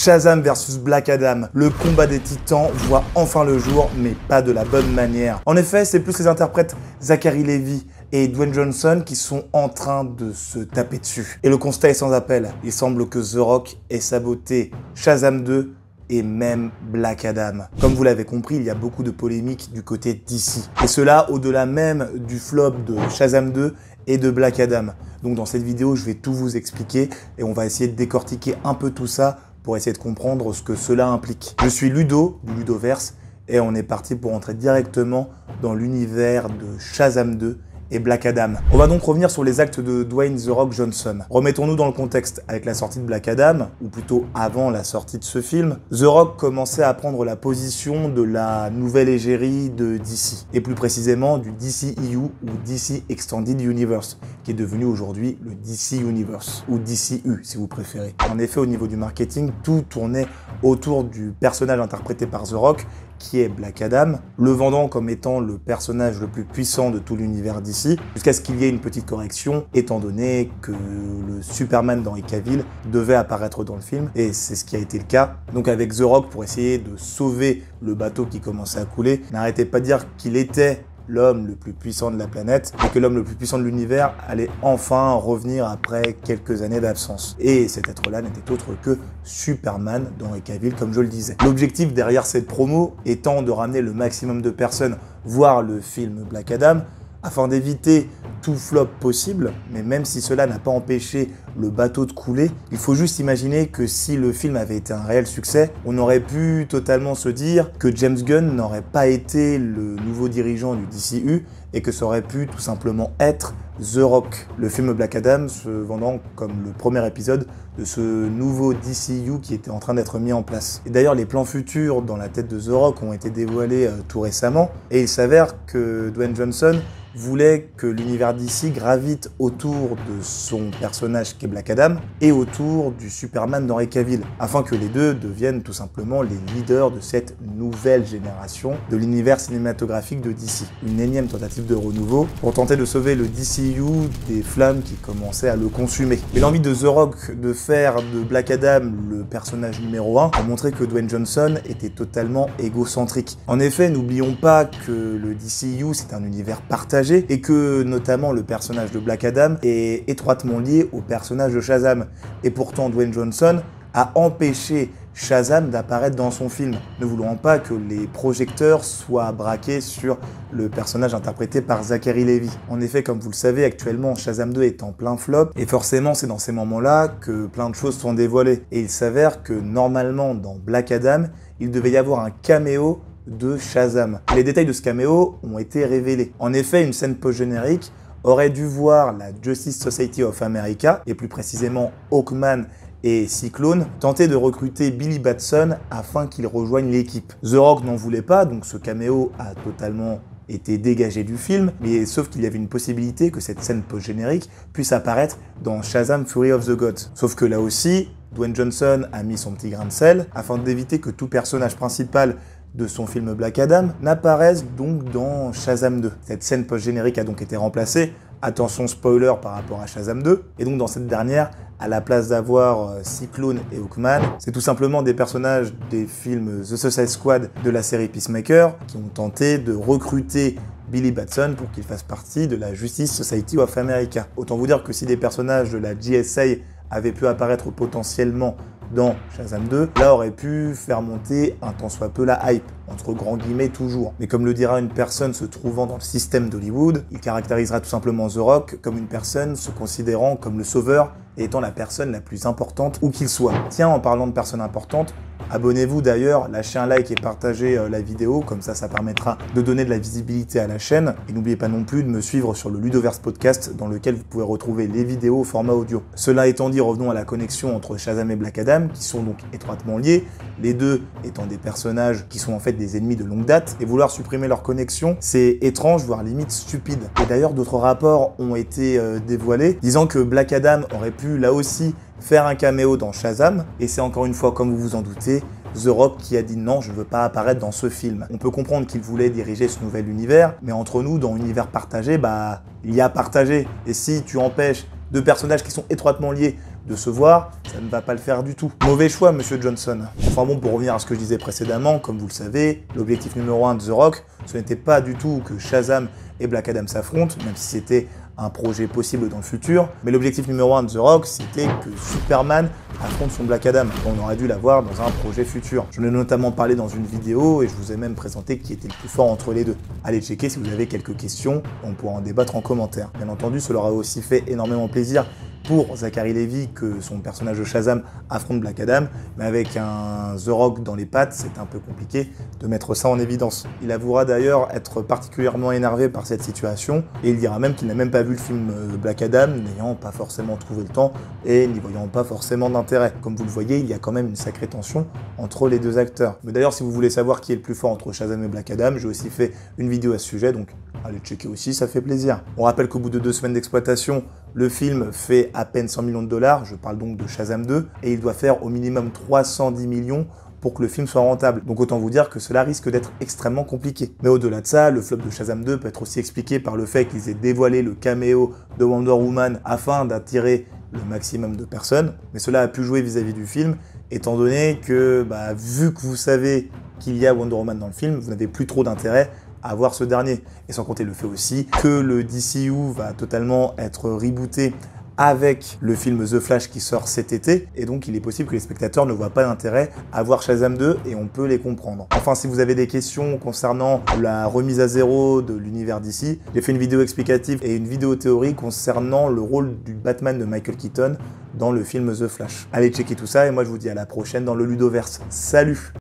Shazam versus Black Adam, le combat des titans voit enfin le jour, mais pas de la bonne manière. En effet, c'est plus les interprètes Zachary Levi et Dwayne Johnson qui sont en train de se taper dessus. Et le constat est sans appel, il semble que The Rock ait saboté Shazam 2 et même Black Adam. Comme vous l'avez compris, il y a beaucoup de polémiques du côté d'ici. Et cela au-delà même du flop de Shazam 2 et de Black Adam. Donc dans cette vidéo, je vais tout vous expliquer et on va essayer de décortiquer un peu tout ça pour essayer de comprendre ce que cela implique. Je suis Ludo, du Ludoverse, et on est parti pour entrer directement dans l'univers de Shazam 2 et Black Adam. On va donc revenir sur les actes de Dwayne The Rock Johnson. Remettons-nous dans le contexte. Avec la sortie de Black Adam, ou plutôt avant la sortie de ce film, The Rock commençait à prendre la position de la nouvelle égérie de DC, et plus précisément du DCEU ou DC Extended Universe, qui est devenu aujourd'hui le DC Universe, ou DCU si vous préférez. En effet, au niveau du marketing, tout tournait autour du personnage interprété par The Rock, qui est Black Adam, le vendant comme étant le personnage le plus puissant de tout l'univers d'ici, jusqu'à ce qu'il y ait une petite correction, étant donné que le Superman d'Henry Cavill devait apparaître dans le film, et c'est ce qui a été le cas. Donc avec The Rock, pour essayer de sauver le bateau qui commençait à couler, n'arrêtez pas de dire qu'il était l'homme le plus puissant de la planète et que l'homme le plus puissant de l'univers allait enfin revenir après quelques années d'absence. Et cet être-là n'était autre que Superman d'Henry Cavill, comme je le disais. L'objectif derrière cette promo étant de ramener le maximum de personnes voir le film Black Adam afin d'éviter tout flop possible, mais même si cela n'a pas empêché le bateau de couler, il faut juste imaginer que si le film avait été un réel succès, on aurait pu totalement se dire que James Gunn n'aurait pas été le nouveau dirigeant du DCU et que ça aurait pu tout simplement être The Rock, le film Black Adam se vendant comme le premier épisode de ce nouveau DCU qui était en train d'être mis en place. Et d'ailleurs, les plans futurs dans la tête de The Rock ont été dévoilés tout récemment, et il s'avère que Dwayne Johnson voulait que l'univers DC gravite autour de son personnage qui est Black Adam et autour du Superman d'Henry Cavill, afin que les deux deviennent tout simplement les leaders de cette nouvelle génération de l'univers cinématographique de DC. Une énième tentative de renouveau pour tenter de sauver le DCU des flammes qui commençaient à le consumer. Mais l'envie de The Rock de faire de Black Adam le personnage numéro 1 a montré que Dwayne Johnson était totalement égocentrique. En effet, n'oublions pas que le DCU c'est un univers partagé et que notamment le personnage de Black Adam est étroitement lié au personnage de Shazam. Et pourtant Dwayne Johnson a empêché Shazam d'apparaître dans son film, ne voulant pas que les projecteurs soient braqués sur le personnage interprété par Zachary Levi. En effet, comme vous le savez, actuellement Shazam 2 est en plein flop, et forcément c'est dans ces moments-là que plein de choses sont dévoilées. Et il s'avère que normalement dans Black Adam, il devait y avoir un caméo de Shazam. Les détails de ce caméo ont été révélés. En effet, une scène post-générique aurait dû voir la Justice Society of America, et plus précisément Hawkman et Cyclone, tenter de recruter Billy Batson afin qu'il rejoigne l'équipe. The Rock n'en voulait pas, donc ce caméo a totalement été dégagé du film, mais sauf qu'il y avait une possibilité que cette scène post-générique puisse apparaître dans Shazam Fury of the Gods. Sauf que là aussi, Dwayne Johnson a mis son petit grain de sel afin d'éviter que tout personnage principal de son film Black Adam n'apparaissent donc dans Shazam 2. Cette scène post-générique a donc été remplacée, attention spoiler par rapport à Shazam 2, et donc dans cette dernière, à la place d'avoir Cyclone et Hawkman, c'est tout simplement des personnages des films The Suicide Squad de la série Peacemaker qui ont tenté de recruter Billy Batson pour qu'il fasse partie de la Justice Society of America. Autant vous dire que si des personnages de la JSA avaient pu apparaître potentiellement dans Shazam 2, là aurait pu faire monter un tant soit peu la hype, entre grands guillemets toujours. Mais comme le dira une personne se trouvant dans le système d'Hollywood, il caractérisera tout simplement The Rock comme une personne se considérant comme le sauveur et étant la personne la plus importante où qu'il soit. Tiens, en parlant de personnes importantes, abonnez-vous d'ailleurs, lâchez un like et partagez la vidéo, comme ça permettra de donner de la visibilité à la chaîne. Et n'oubliez pas non plus de me suivre sur le Ludoverse Podcast, dans lequel vous pouvez retrouver les vidéos au format audio. Cela étant dit, revenons à la connexion entre Shazam et Black Adam, qui sont donc étroitement liés, les deux étant des personnages qui sont en fait des ennemis de longue date, et vouloir supprimer leur connexion, c'est étrange, voire limite stupide. Et d'ailleurs, d'autres rapports ont été dévoilés, disant que Black Adam aurait pu là aussi faire un caméo dans Shazam, et c'est encore une fois, comme vous vous en doutez, The Rock qui a dit non, je ne veux pas apparaître dans ce film. On peut comprendre qu'il voulait diriger ce nouvel univers, mais entre nous, dans univers partagé, il y a partagé. Et si tu empêches deux personnages qui sont étroitement liés de se voir, ça ne va pas le faire du tout. Mauvais choix, monsieur Johnson. Enfin bon, pour revenir à ce que je disais précédemment, comme vous le savez, l'objectif numéro 1 de The Rock, ce n'était pas du tout que Shazam et Black Adam s'affrontent, même si c'était un projet possible dans le futur. Mais l'objectif numéro 1 de The Rock, c'était que Superman affronte son Black Adam. On aurait dû l'avoir dans un projet futur. J'en ai notamment parlé dans une vidéo et je vous ai même présenté qui était le plus fort entre les deux. Allez checker si vous avez quelques questions, on pourra en débattre en commentaire. Bien entendu, cela aura aussi fait énormément plaisir pour Zachary Levi que son personnage de Shazam affronte Black Adam, mais avec un The Rock dans les pattes, c'est un peu compliqué de mettre ça en évidence. Il avouera d'ailleurs être particulièrement énervé par cette situation, et il dira même qu'il n'a même pas vu le film Black Adam, n'ayant pas forcément trouvé le temps et n'y voyant pas forcément d'intérêt. Comme vous le voyez, il y a quand même une sacrée tension entre les deux acteurs. Mais d'ailleurs, si vous voulez savoir qui est le plus fort entre Shazam et Black Adam, j'ai aussi fait une vidéo à ce sujet, donc allez checker aussi, ça fait plaisir. On rappelle qu'au bout de 2 semaines d'exploitation, le film fait à peine 100 millions de dollars, je parle donc de Shazam 2, et il doit faire au minimum 310 millions pour que le film soit rentable. Donc autant vous dire que cela risque d'être extrêmement compliqué. Mais au-delà de ça, le flop de Shazam 2 peut être aussi expliqué par le fait qu'ils aient dévoilé le caméo de Wonder Woman afin d'attirer le maximum de personnes. Mais cela a pu jouer vis-à-vis du film, étant donné que, vu que vous savez qu'il y a Wonder Woman dans le film, vous n'avez plus trop d'intérêt à voir ce dernier. Et sans compter le fait aussi que le DCU va totalement être rebooté avec le film The Flash qui sort cet été, et donc il est possible que les spectateurs ne voient pas d'intérêt à voir Shazam 2, et on peut les comprendre. Enfin, si vous avez des questions concernant la remise à zéro de l'univers DC, j'ai fait une vidéo explicative et une vidéo théorie concernant le rôle du Batman de Michael Keaton dans le film The Flash. Allez checker tout ça, et moi je vous dis à la prochaine dans le Ludoverse. Salut!